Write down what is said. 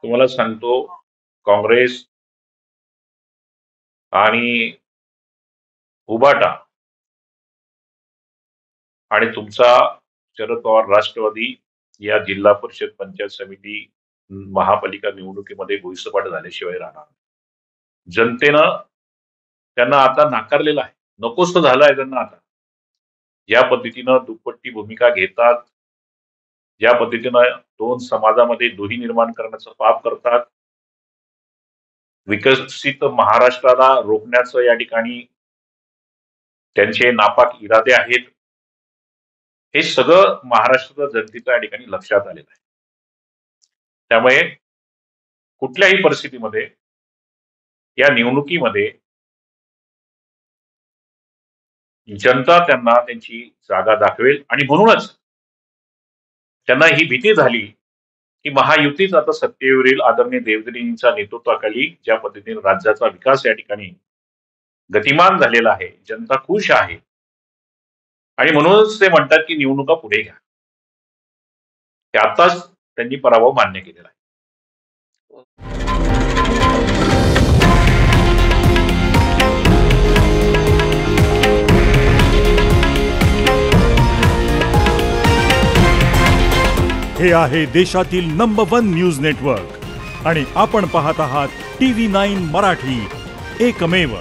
तुम्हाला सांगतो, काँग्रेस आणि उभाटा आणि तुमचा शरद पवार राष्ट्रवादी या जिल्हा परिषद पंचायत समिती महापालिका निवडणुकीमध्ये भुईसपाट झाल्याशिवाय राहणार नाही. जनतेनं त्यांना आता नाकारलेलं आहे. नकोसं झालं आहे त्यांना आता. ज्या पद्धतीनं दुप्पटी भूमिका घेतात, ज्या पद्धतीनं दोन समाजामध्ये दुही निर्माण करण्याचं पाप करतात, विकसित महाराष्ट्राला रोखण्याचं या ठिकाणी त्यांचे नापाक इरादे आहेत. हे सगळं महाराष्ट्राच्या जनतेच्या या ठिकाणी लक्षात आलेलं आहे. त्यामुळे कुठल्याही परिस्थितीमध्ये या निवडणुकीमध्ये जनता त्यांना त्यांची जागा दाखवेल आणि म्हणूनच त्यांना ही भीती झाली की महायुतीच आता सत्तेवर येईल. आदरणीय देवेंद्रजींच्या नेतृत्वाखाली ज्या पद्धतीने राज्याचा विकास या ठिकाणी गतिमान झालेला आहे, जनता खुश आहे आणि म्हणूनच ते म्हणतात की निवडणुका पुढे घ्या. ते आताच त्यांनी पराभव मान्य केलेला आहे. हे आहे देशातील नंबर 1 न्यूज नेटवर्क आणि आपण पाहत आहात TV9 मराठी, एकमेव.